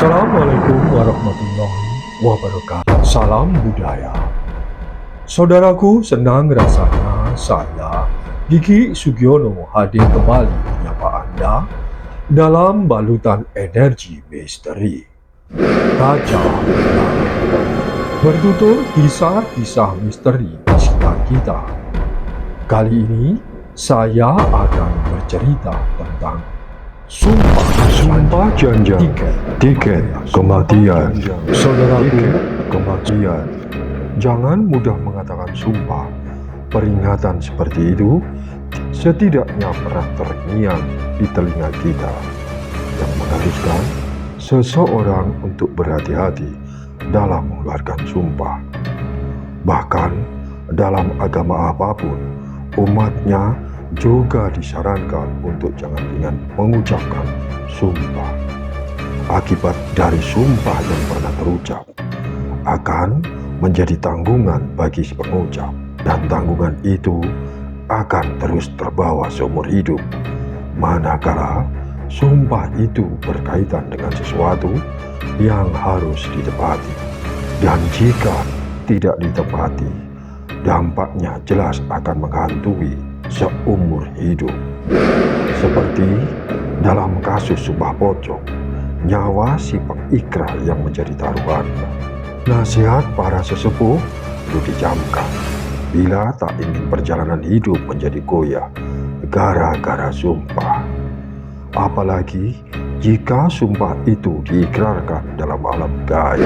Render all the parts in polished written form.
Assalamualaikum warahmatullahi wabarakatuh. Salam budaya. Saudaraku, senang rasanya saya, Diki Sugiono, hadir kembali menyapa Anda dalam balutan energi misteri. Kaca Langit bertutur kisah-kisah misteri di sekitar kita. Kali ini saya akan bercerita tentang Sumpah Janjang, tiket kematian. Saudaraku, kematian. Jangan mudah mengatakan sumpah. Peringatan seperti itu setidaknya pernah terngiang di telinga kita, yang mengharuskan seseorang untuk berhati-hati dalam mengeluarkan sumpah. Bahkan dalam agama apapun, umatnya juga disarankan untuk jangan ringan mengucapkan sumpah. Akibat dari sumpah yang pernah terucap akan menjadi tanggungan bagi si pengucap, dan tanggungan itu akan terus terbawa seumur hidup, manakala sumpah itu berkaitan dengan sesuatu yang harus ditepati. Dan jika tidak ditepati, dampaknya jelas akan menghantui seumur hidup. Seperti dalam kasus sumpah pocong, nyawa si pengikrar yang menjadi taruhannya. Nasihat para sesepuh perlu dijamkan bila tak ingin perjalanan hidup menjadi goyah gara-gara sumpah. Apalagi jika sumpah itu diikrarkan dalam alam gaib.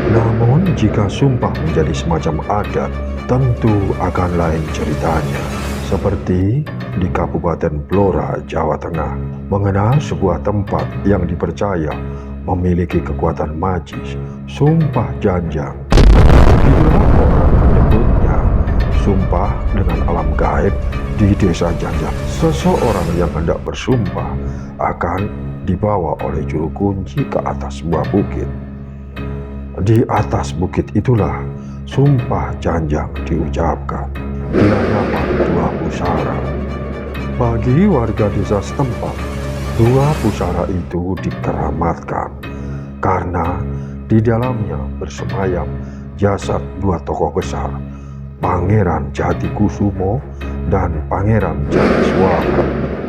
Namun jika sumpah menjadi semacam adat, tentu akan lain ceritanya. Seperti di Kabupaten Blora, Jawa Tengah, mengenal sebuah tempat yang dipercaya memiliki kekuatan magis, Sumpah Janjang. Itulah orang menyebutnya sumpah dengan alam gaib di desa Janjang. Seseorang yang hendak bersumpah akan dibawa oleh juru kunci ke atas sebuah bukit. Di atas bukit itulah Sumpah Janjang diucapkan di hadapan dua pusara. Bagi warga desa setempat, dua pusara itu dikeramatkan karena di dalamnya bersemayam jasad dua tokoh besar, Pangeran Jatikusumo dan Pangeran Jatiswara.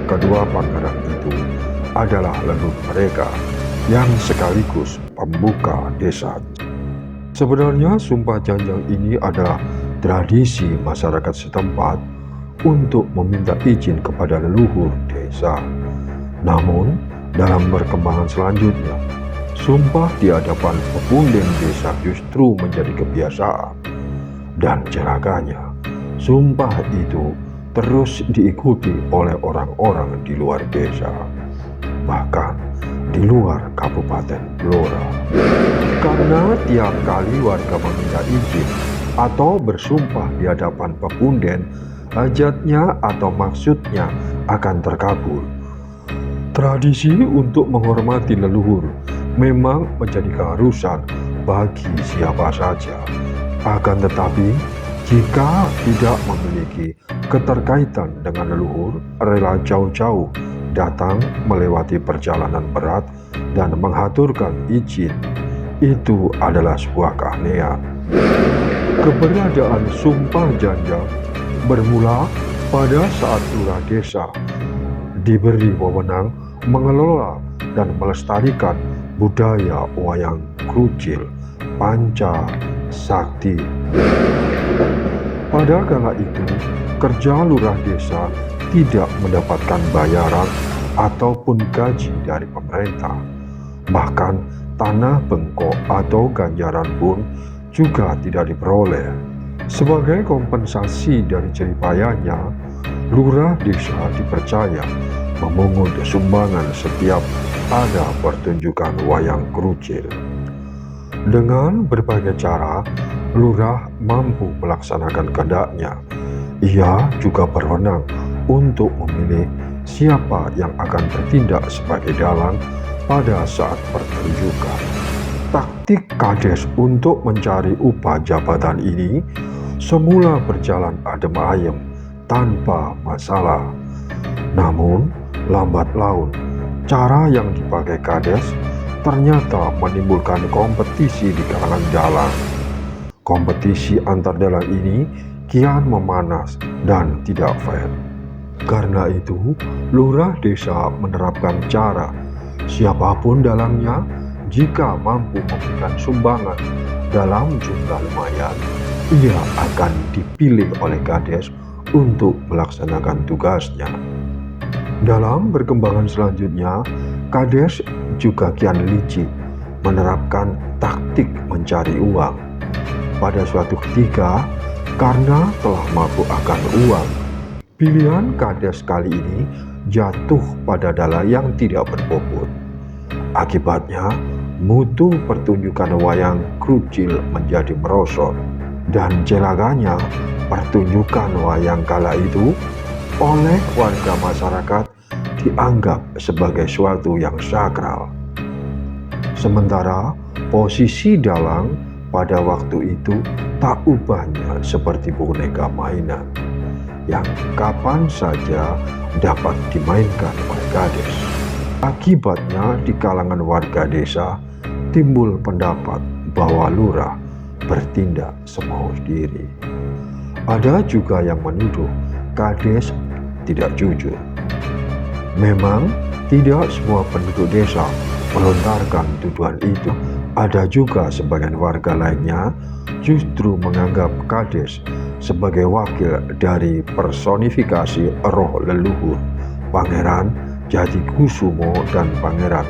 Kedua pangeran itu adalah leluhur mereka yang sekaligus pembuka desa. Sebenarnya Sumpah Janjang ini adalah tradisi masyarakat setempat untuk meminta izin kepada leluhur desa. Namun, dalam perkembangan selanjutnya, sumpah di hadapan pepunden desa justru menjadi kebiasaan. Dan celakanya, sumpah itu terus diikuti oleh orang-orang di luar desa, bahkan di luar Kabupaten Blora. Karena tiap kali warga meminta izin atau bersumpah di hadapan pepunden, hajatnya atau maksudnya akan terkabul. Tradisi untuk menghormati leluhur memang menjadi keharusan bagi siapa saja. Akan tetapi, jika tidak memiliki keterkaitan dengan leluhur, rela jauh-jauh datang melewati perjalanan berat dan menghaturkan izin, itu adalah sebuah keanehan. Keberadaan Sumpah Janjang bermula pada saat lurah desa diberi wewenang mengelola dan melestarikan budaya wayang krucil panca sakti. Pada kala itu, kerja lurah desa tidak mendapatkan bayaran ataupun gaji dari pemerintah. Bahkan tanah bengkok atau ganjaran pun juga tidak diperoleh. Sebagai kompensasi dari jeripayanya, lurah desa dipercaya memungut sumbangan setiap ada pertunjukan wayang krucil. Dengan berbagai cara, lurah mampu melaksanakan kehendaknya. Ia juga berwenang untuk memilih siapa yang akan bertindak sebagai dalang pada saat pertunjukan. Taktik kades untuk mencari upah jabatan ini semula berjalan adem ayem tanpa masalah. Namun, lambat laun, cara yang dipakai kades ternyata menimbulkan kompetisi di kalangan dalang. Kompetisi antar dalang ini kian memanas dan tidak fair. Karena itu, lurah desa menerapkan cara siapapun dalangnya, jika mampu memberikan sumbangan dalam jumlah lumayan, ia akan dipilih oleh kades untuk melaksanakan tugasnya. Dalam perkembangan selanjutnya, kades juga kian licik menerapkan taktik mencari uang. Pada suatu ketika, karena telah mampu akan uang, pilihan kades kali ini jatuh pada dalang yang tidak berbobot. Akibatnya, mutu pertunjukan wayang krucil menjadi merosot, dan celakanya pertunjukan wayang kala itu oleh warga masyarakat dianggap sebagai suatu yang sakral. Sementara posisi dalang pada waktu itu tak ubahnya seperti boneka mainan yang kapan saja dapat dimainkan oleh kades. Akibatnya di kalangan warga desa timbul pendapat bahwa lurah bertindak semau diri. Ada juga yang menuduh kades tidak jujur. Memang tidak semua penduduk desa melontarkan tuduhan itu. Ada juga sebagian warga lainnya justru menganggap kades sebagai wakil dari personifikasi roh leluhur Pangeran Jatikusumo dan Pangeran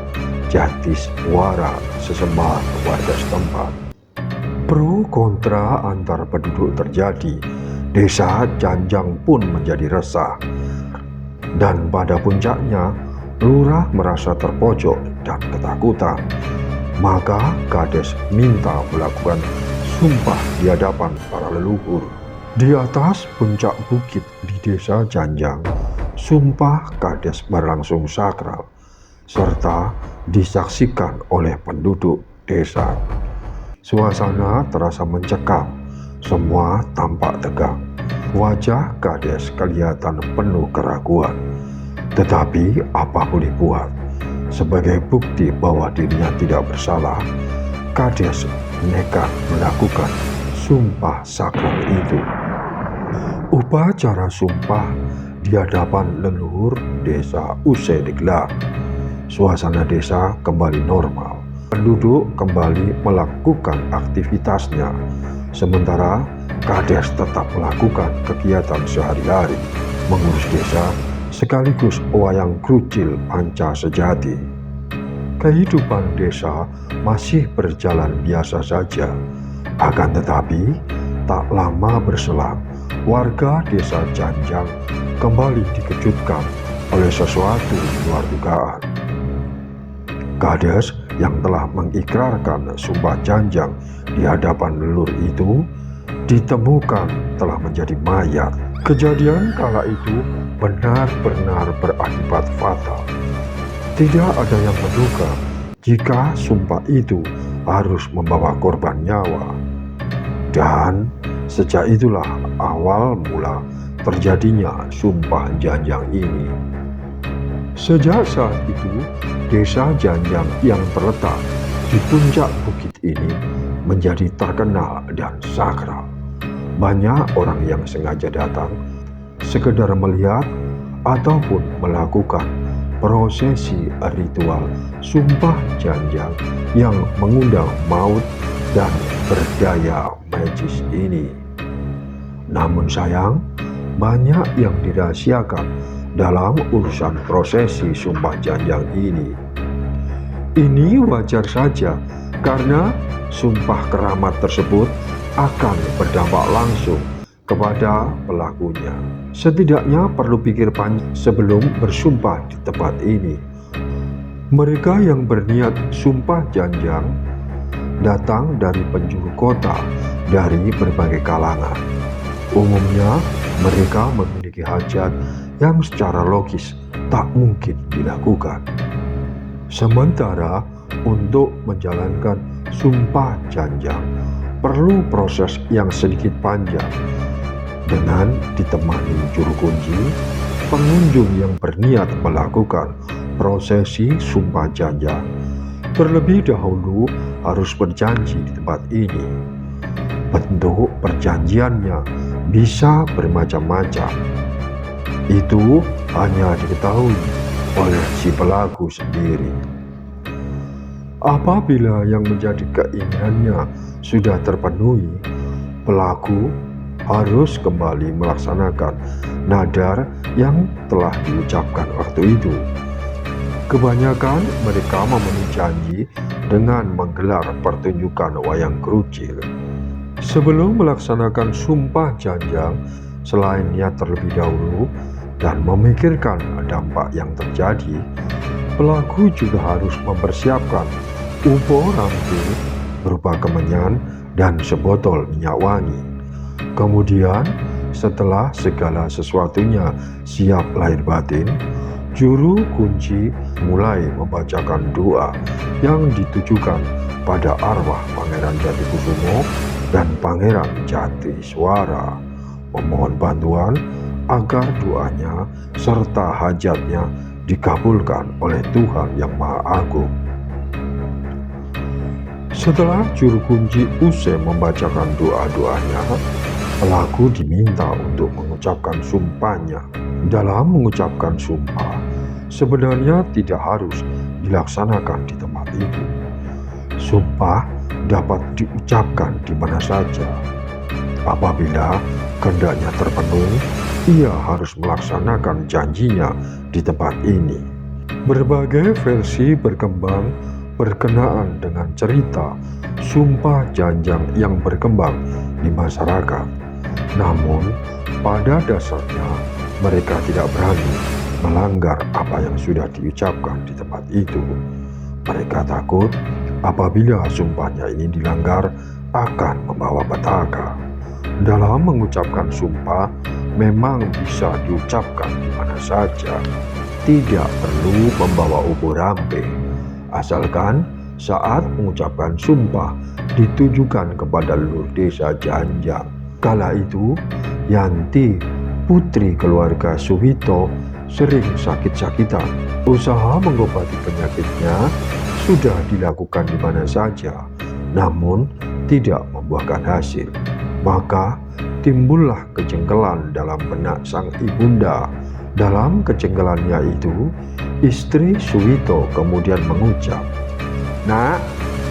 Jatiswara, sesembahan warga setempat. Pro kontra antar penduduk terjadi. Desa Janjang pun menjadi resah. Dan pada puncaknya, lurah merasa terpojok dan ketakutan. Maka kades minta melakukan sumpah di hadapan para leluhur. Di atas puncak bukit di desa Janjang, sumpah kades berlangsung sakral, serta disaksikan oleh penduduk desa. Suasana terasa mencekam, semua tampak tegang. Wajah kades kelihatan penuh keraguan. Tetapi apa boleh buat, sebagai bukti bahwa dirinya tidak bersalah, kades nekat melakukan sumpah sakral itu. Upacara sumpah di hadapan leluhur desa usai digelar. Suasana desa kembali normal. Penduduk kembali melakukan aktivitasnya, sementara kades tetap melakukan kegiatan sehari-hari, mengurus desa sekaligus wayang krucil panca sejati. Kehidupan desa masih berjalan biasa saja. Akan tetapi, tak lama berselang, warga desa Janjang kembali dikejutkan oleh sesuatu di luar dugaan. Kades yang telah mengikrarkan sumpah Janjang di hadapan leluhur itu ditemukan telah menjadi mayat. Kejadian kala itu benar-benar berakibat fatal. Tidak ada yang menduga jika sumpah itu harus membawa korban nyawa. Dan sejak itulah awal mula terjadinya sumpah Janjang ini. Sejak saat itu, desa Janjang yang terletak di puncak bukit ini menjadi terkenal dan sakral. Banyak orang yang sengaja datang sekedar melihat ataupun melakukan prosesi ritual sumpah Janjang yang mengundang maut dan berdaya magis ini. Namun sayang, banyak yang dirahasiakan dalam urusan prosesi sumpah Janjang ini. Ini wajar saja karena sumpah keramat tersebut akan berdampak langsung kepada pelakunya. Setidaknya perlu pikir panjang sebelum bersumpah di tempat ini. Mereka yang berniat sumpah Janjang datang dari penjuru kota, dari berbagai kalangan. Umumnya mereka memiliki hajat yang secara logis tak mungkin dilakukan. Sementara untuk menjalankan sumpah Janjang perlu proses yang sedikit panjang. Dengan ditemani juru kunci, pengunjung yang berniat melakukan prosesi sumpah Janjang terlebih dahulu harus berjanji di tempat ini. Bentuk perjanjiannya bisa bermacam-macam. Itu hanya diketahui oleh si pelaku sendiri. Apabila yang menjadi keinginannya sudah terpenuhi, pelaku harus kembali melaksanakan nadar yang telah diucapkan waktu itu. Kebanyakan mereka memenuhi janji dengan menggelar pertunjukan wayang kerucil. Sebelum melaksanakan sumpah janjang, selain niat terlebih dahulu dan memikirkan dampak yang terjadi, pelaku juga harus mempersiapkan upo ramping berupa kemenyan dan sebotol minyak wangi. Kemudian, setelah segala sesuatunya siap lahir batin, juru kunci mulai membacakan doa yang ditujukan pada arwah Pangeran Jatikusumo dan Pangeran Jatiswara, memohon bantuan agar doanya serta hajatnya dikabulkan oleh Tuhan Yang Maha Agung. Setelah juru kunci usai membacakan doa-doanya, pelaku diminta untuk mengucapkan sumpahnya. Dalam mengucapkan sumpah, sebenarnya tidak harus dilaksanakan di tempat itu. Sumpah dapat diucapkan di mana saja. Apabila kehendaknya terpenuhi, ia harus melaksanakan janjinya di tempat ini. Berbagai versi berkembang berkenaan dengan cerita sumpah janjang yang berkembang di masyarakat. Namun, pada dasarnya mereka tidak berani melanggar apa yang sudah diucapkan di tempat itu. Mereka takut apabila sumpahnya ini dilanggar akan membawa petaka. Dalam mengucapkan sumpah memang bisa diucapkan di mana saja, tidak perlu membawa ubo rampe, asalkan saat mengucapkan sumpah ditujukan kepada leluhur desa Janjang. Kala itu, Yanti, putri keluarga Suwito, sering sakit-sakitan. Usaha mengobati penyakitnya sudah dilakukan di mana saja, namun tidak membuahkan hasil. Maka timbullah kejengkelan dalam benak sang ibunda. Dalam kejengkelannya itu, istri Suwito kemudian mengucap, "Nak,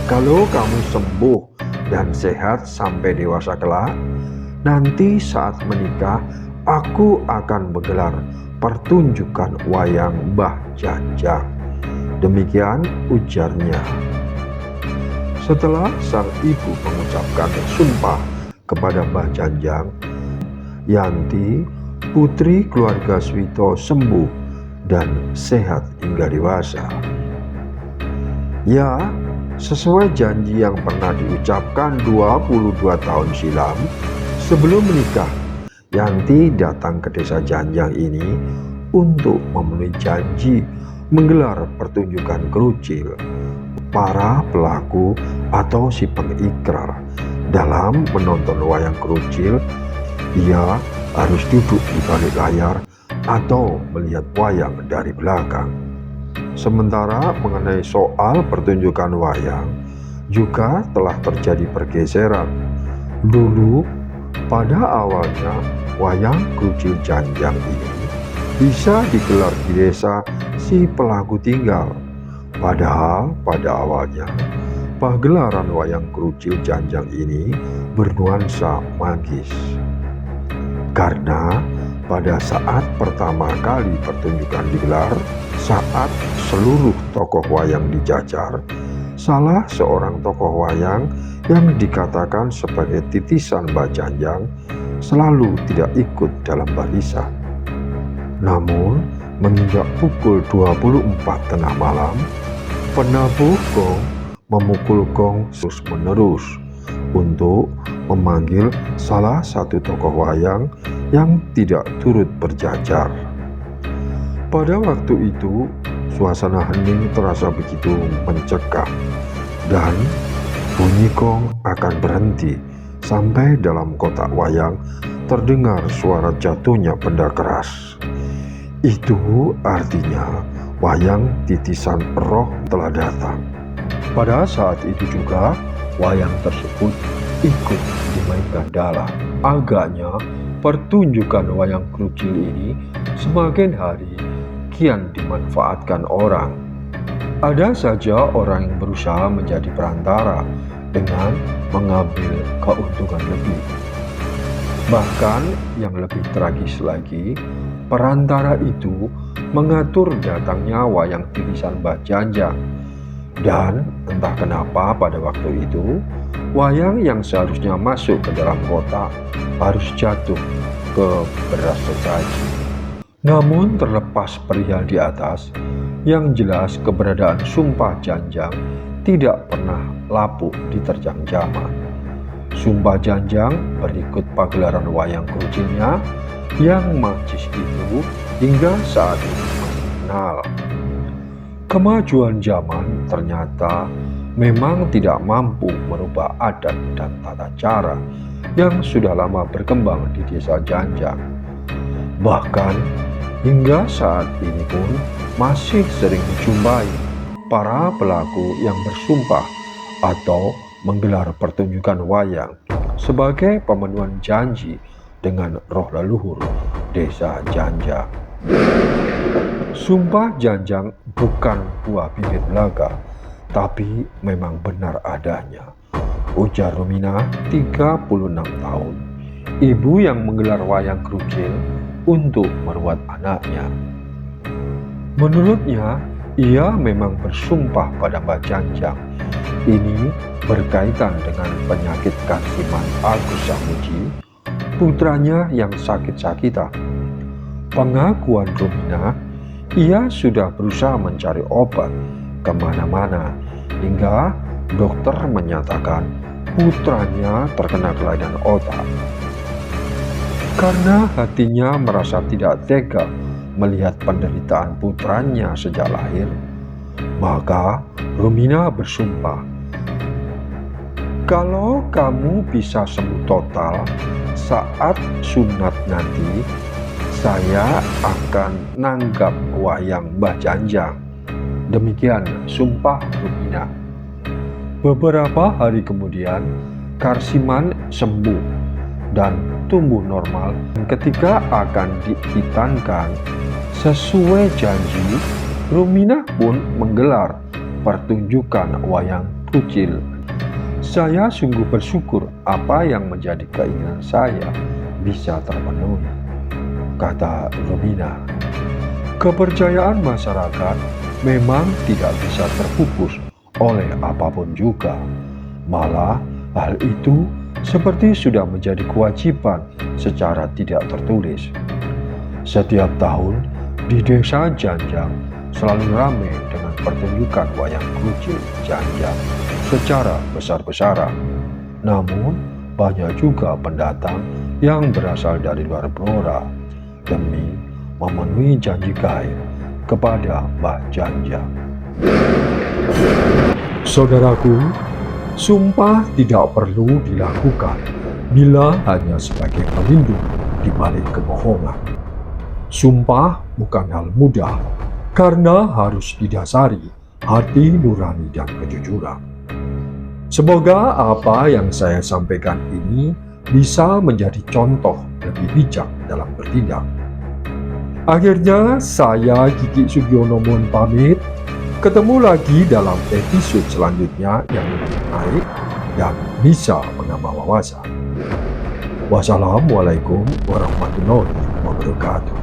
kalau kamu sembuh dan sehat sampai dewasa kelak, nanti saat menikah aku akan menggelar pertunjukan wayang Mbah Janjang." Demikian ujarnya. Setelah sang ibu mengucapkan sumpah kepada Mbah Janjang, Yanti, putri keluarga Suwito, sembuh dan sehat hingga dewasa. Ya, sesuai janji yang pernah diucapkan 22 tahun silam, sebelum menikah, Yanti datang ke desa Janjang ini untuk memenuhi janji menggelar pertunjukan kerucil. Para pelaku atau si pengikrar dalam menonton wayang kerucil, ia harus duduk di balik layar atau melihat wayang dari belakang. Sementara mengenai soal pertunjukan wayang, juga telah terjadi pergeseran. Dulu, pada awalnya, wayang kerucil Janjang ini bisa digelar di desa si pelaku tinggal. Padahal pada awalnya, pagelaran wayang kerucil Janjang ini bernuansa magis. Karena pada saat pertama kali pertunjukan digelar, saat seluruh tokoh wayang dijajar, salah seorang tokoh wayang yang dikatakan sebagai titisan Mbah Janjang selalu tidak ikut dalam barisan. Namun, menginjak pukul 24 tengah malam, penabuh gong memukul gong terus-menerus untuk memanggil salah satu tokoh wayang yang tidak turut berjajar. Pada waktu itu, suasana hening terasa begitu mencekam, dan bunyi gong akan berhenti sampai dalam kotak wayang terdengar suara jatuhnya benda keras. Itu artinya wayang titisan roh telah datang. Pada saat itu juga, wayang tersebut ikut dimainkan dalang. Agaknya, pertunjukan wayang krucil ini semakin hari kian dimanfaatkan orang. Ada saja orang yang berusaha menjadi perantara dengan mengambil keuntungan lebih. Bahkan yang lebih tragis lagi, perantara itu mengatur datangnya wayang titisan Mbah Janjang. Dan entah kenapa pada waktu itu, wayang yang seharusnya masuk ke dalam kotak harus jatuh ke beras sesaji. Namun terlepas perihal di atas, yang jelas keberadaan Sumpah Janjang tidak pernah lapuk diterjang zaman. Sumpah Janjang berikut pagelaran wayang krucilnya yang magis itu hingga saat ini masih dikenal. Kemajuan zaman ternyata memang tidak mampu merubah adat dan tata cara yang sudah lama berkembang di desa Janjang. Bahkan hingga saat ini pun masih sering dijumpai para pelaku yang bersumpah atau menggelar pertunjukan wayang sebagai pemenuhan janji dengan roh leluhur desa Janjang. Sumpah Janjang bukan buah bibir belaka, tapi memang benar adanya, ujar Rumina, 36 tahun, ibu yang menggelar wayang krucil untuk merawat anaknya. Menurutnya, ia memang bersumpah pada Mbah Janjang. Ini berkaitan dengan penyakit Karsiman Agus Samuji, putranya yang sakit-sakitan. Pengakuan Rumina, ia sudah berusaha mencari obat kemana-mana hingga dokter menyatakan putranya terkena kelainan otak. Karena hatinya merasa tidak tega melihat penderitaan putranya sejak lahir, maka Rumina bersumpah, kalau kamu bisa sembuh total saat sunat nanti, saya akan nanggap wayang Mbah Janjang. Demikian sumpah Rumina. Beberapa hari kemudian, Karsiman sembuh dan tumbuh normal. Ketika akan dihitankan sesuai janji, Rumina pun menggelar pertunjukan wayang krucil. Saya sungguh bersyukur apa yang menjadi keinginan saya bisa terpenuhi, kata Rumina. Kepercayaan masyarakat memang tidak bisa terpupus oleh apapun juga. Malah hal itu seperti sudah menjadi kewajiban secara tidak tertulis. Setiap tahun di desa Janjang selalu ramai dengan pertunjukan wayang krucil Janjang secara besar-besaran. Namun banyak juga pendatang yang berasal dari luar Blora demi memenuhi janji gaib kepada Mbah Janjang. Saudaraku, sumpah tidak perlu dilakukan bila hanya sebagai pelindung di balik kebohongan. Sumpah bukan hal mudah karena harus didasari hati nurani dan kejujuran. Semoga apa yang saya sampaikan ini bisa menjadi contoh lebih bijak dalam bertindak. Akhirnya saya Kiki Sugiono mohon pamit. Ketemu lagi dalam episode selanjutnya yang lebih menarik dan bisa menambah wawasan. Wassalamualaikum warahmatullahi wabarakatuh.